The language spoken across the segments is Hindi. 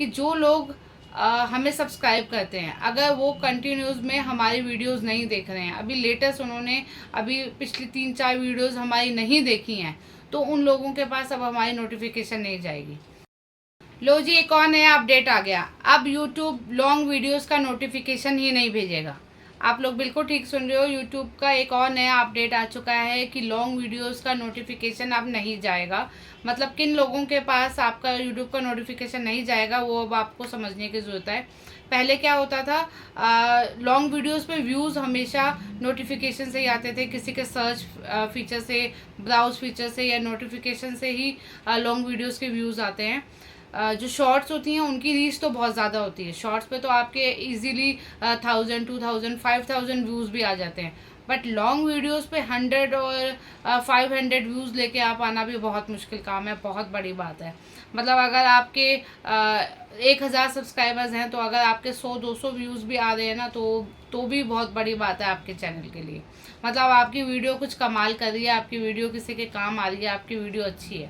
कि जो लोग हमें सब्सक्राइब करते हैं, अगर वो कंटिन्यूस में हमारी वीडियोस नहीं देख रहे हैं, अभी लेटेस्ट उन्होंने अभी पिछली 3-4 वीडियोस हमारी नहीं देखी हैं, तो उन लोगों के पास अब हमारी नोटिफिकेशन नहीं जाएगी। लो जी, एक और नया अपडेट आ गया। अब यूट्यूब लॉन्ग वीडियोस का नोटिफिकेशन ही नहीं भेजेगा। आप लोग बिल्कुल ठीक सुन रहे हो, यूट्यूब का एक और नया अपडेट आ चुका है कि लॉन्ग वीडियोस का नोटिफिकेशन अब नहीं जाएगा। मतलब किन लोगों के पास आपका यूट्यूब का नोटिफिकेशन नहीं जाएगा वो अब आपको समझने की ज़रूरत है। पहले क्या होता था, लॉन्ग वीडियोस पे व्यूज़ हमेशा नोटिफिकेशन से ही आते थे, किसी के सर्च फीचर से, ब्राउज फीचर से या नोटिफिकेशन से ही लॉन्ग वीडियोस के व्यूज़ आते हैं। जो शॉर्ट्स होती हैं उनकी रीच तो बहुत ज़्यादा होती है। शॉर्ट्स पे तो आपके इजीली 1000, 2000, 5000 व्यूज़ भी आ जाते हैं। बट लॉन्ग वीडियोस पे 100 और 500 व्यूज़ लेके आप आना भी बहुत मुश्किल काम है, बहुत बड़ी बात है। मतलब अगर आपके 1000 सब्सक्राइबर्स हैं, तो अगर आपके 100-200 व्यूज़ भी आ रहे हैं ना, तो भी बहुत बड़ी बात है आपके चैनल के लिए। मतलब आपकी वीडियो कुछ कमाल कर रही है, आपकी वीडियो किसी के काम आ रही है, आपकी वीडियो अच्छी है।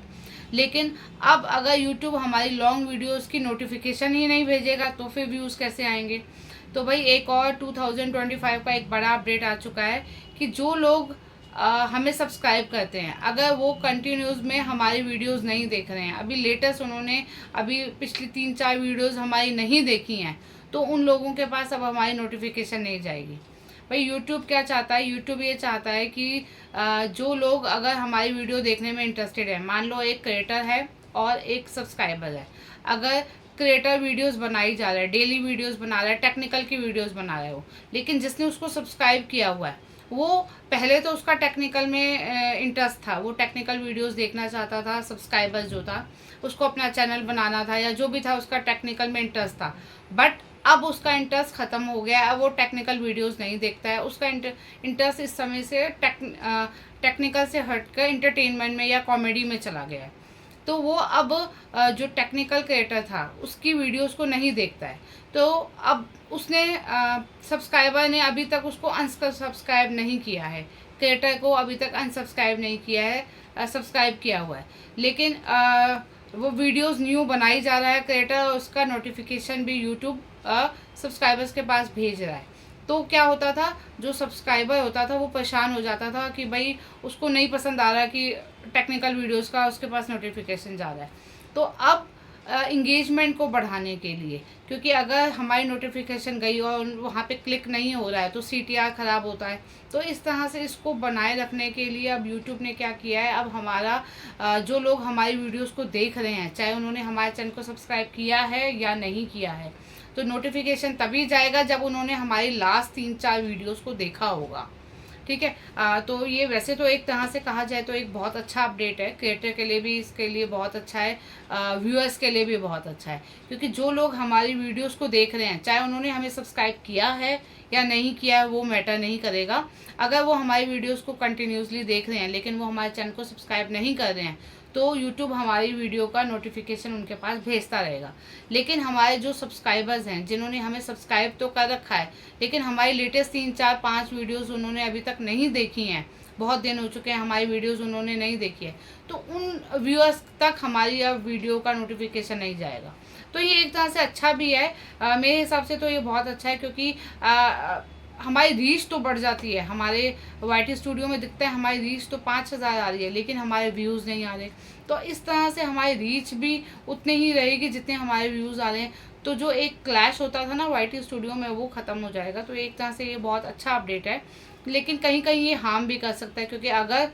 लेकिन अब अगर YouTube हमारी लॉन्ग वीडियोस की नोटिफिकेशन ही नहीं भेजेगा तो फिर व्यूज़ कैसे आएंगे। तो भाई एक और 2025 का एक बड़ा अपडेट आ चुका है कि जो लोग हमें सब्सक्राइब करते हैं, अगर वो कंटिन्यूस में हमारी वीडियोस नहीं देख रहे हैं, अभी लेटेस्ट उन्होंने अभी पिछली 3-4 वीडियोस हमारी नहीं देखी हैं, तो उन लोगों के पास अब हमारी नोटिफिकेशन नहीं जाएगी। भाई यूट्यूब क्या चाहता है, यूट्यूब ये चाहता है कि जो लोग अगर हमारी वीडियो देखने में इंटरेस्टेड है, मान लो एक क्रिएटर है और एक सब्सक्राइबर है, अगर क्रिएटर वीडियोस बनाई जा रहा है, डेली वीडियोस बना रहा है, टेक्निकल की वीडियोस बना रहा है वो, लेकिन जिसने उसको सब्सक्राइब किया हुआ है वो पहले तो उसका टेक्निकल में इंटरेस्ट था, वो टेक्निकल वीडियोस देखना चाहता था, सब्सक्राइबर्स जो था उसको अपना चैनल बनाना था या जो भी था उसका टेक्निकल में इंटरेस्ट था। बट अब उसका इंटरेस्ट ख़त्म हो गया, अब वो टेक्निकल वीडियोस नहीं देखता है, उसका इंटरेस्ट इस समय से टेक्निकल से हटकर इंटरटेनमेंट में या कॉमेडी में चला गया है। तो वो अब जो टेक्निकल क्रिएटर था उसकी वीडियोस को नहीं देखता है। तो अब उसने सब्सक्राइबर ने अभी तक उसको अनसब्सक्राइब नहीं किया है, क्रिएटर को अभी तक अनसब्सक्राइब नहीं किया है, सब्सक्राइब किया हुआ है। लेकिन वो वीडियोस न्यू बनाई जा रहा है क्रिएटर, और उसका नोटिफिकेशन भी यूट्यूब सब्सक्राइबर्स के पास भेज रहा है। तो क्या होता था, जो सब्सक्राइबर होता था वो परेशान हो जाता था कि भाई उसको नहीं पसंद आ रहा कि टेक्निकल वीडियोस का उसके पास नोटिफिकेशन जा रहा है। तो अब इंगेजमेंट को बढ़ाने के लिए, क्योंकि अगर हमारी नोटिफिकेशन गई और वहाँ पे क्लिक नहीं हो रहा है तो CTR ख़राब होता है। तो इस तरह से इसको बनाए रखने के लिए अब यूट्यूब ने क्या किया है, अब हमारा जो लोग हमारी वीडियोस को देख रहे हैं, चाहे उन्होंने हमारे चैनल को सब्सक्राइब किया है या नहीं किया है, तो नोटिफिकेशन तभी जाएगा जब उन्होंने हमारी लास्ट 3-4 वीडियोस को देखा होगा। ठीक है। तो ये वैसे तो एक तरह से कहा जाए तो एक बहुत अच्छा अपडेट है, क्रिएटर के लिए भी इसके लिए बहुत अच्छा है, व्यूअर्स के लिए भी बहुत अच्छा है, क्योंकि जो लोग हमारी वीडियोस को देख रहे हैं, चाहे उन्होंने हमें सब्सक्राइब किया है या नहीं किया है वो मैटर नहीं करेगा, अगर वो हमारी वीडियोस को कंटिन्यूसली देख रहे हैं लेकिन वो हमारे चैनल को सब्सक्राइब नहीं कर रहे हैं, तो यूट्यूब हमारी वीडियो का नोटिफिकेशन उनके पास भेजता रहेगा। लेकिन हमारे जो सब्सक्राइबर्स हैं, जिन्होंने हमें सब्सक्राइब तो कर रखा है लेकिन हमारी लेटेस्ट 3-4-5 वीडियोस उन्होंने अभी तक नहीं देखी हैं, बहुत दिन हो चुके हैं हमारी वीडियोस उन्होंने नहीं देखी है, तो उन व्यूअर्स तक हमारी अब वीडियो का नोटिफिकेशन नहीं जाएगा। तो ये एक तरह से अच्छा भी है, मेरे हिसाब से तो ये बहुत अच्छा है, क्योंकि हमारी रीच तो बढ़ जाती है। हमारे YT स्टूडियो में दिखता है हमारी रीच तो 5000 आ रही है लेकिन हमारे व्यूज़ नहीं आ रहे, तो इस तरह से हमारी रीच भी उतनी ही रहेगी जितने हमारे व्यूज़ आ रहे हैं। तो जो एक क्लैश होता था ना YT स्टूडियो में, वो ख़त्म हो जाएगा। तो एक तरह से ये बहुत अच्छा अपडेट है, लेकिन कहीं कहीं ये हार्म भी कर सकता है, क्योंकि अगर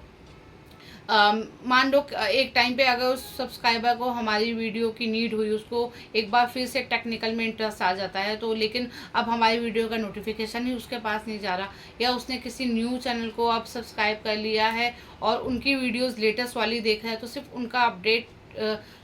मान लो एक टाइम पे अगर उस सब्सक्राइबर को हमारी वीडियो की नीड हुई, उसको एक बार फिर से टेक्निकल में इंटरेस्ट आ जाता है, तो लेकिन अब हमारी वीडियो का नोटिफिकेशन ही उसके पास नहीं जा रहा, या उसने किसी न्यू चैनल को अब सब्सक्राइब कर लिया है और उनकी वीडियोस लेटेस्ट वाली देख रहा है, तो सिर्फ उनका अपडेट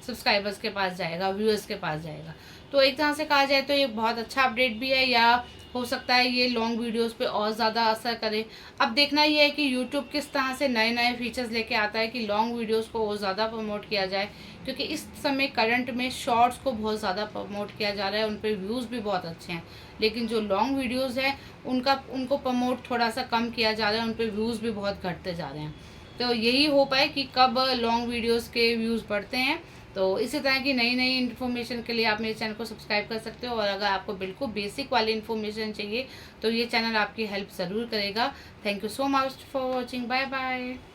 सब्सक्राइबर्स के पास जाएगा, व्यूअर्स के पास जाएगा। तो एक तरह से कहा जाए तो ये बहुत अच्छा अपडेट भी है, या हो सकता है ये लॉन्ग वीडियोस पे और ज़्यादा असर करे। अब देखना ये है कि यूट्यूब किस तरह से नए नए फीचर्स लेके आता है कि लॉन्ग वीडियोस को और ज़्यादा प्रमोट किया जाए, क्योंकि इस समय करंट में शॉर्ट्स को बहुत ज़्यादा प्रमोट किया जा रहा है, उन पर व्यूज़ भी बहुत अच्छे हैं, लेकिन जो लॉन्ग वीडियोज़ हैं उनको प्रमोट थोड़ा सा कम किया जा रहा है, उन पर व्यूज़ भी बहुत घटते जा रहे हैं। तो यही होप है कि कब लॉन्ग वीडियोस के व्यूज़ बढ़ते हैं तो इसी तरह की नई नई इन्फॉर्मेशन के लिए आप मेरे चैनल को सब्सक्राइब कर सकते हो, और अगर आपको बिल्कुल बेसिक वाली इन्फॉर्मेशन चाहिए तो ये चैनल आपकी हेल्प ज़रूर करेगा। Thank you so much for watching. Bye bye.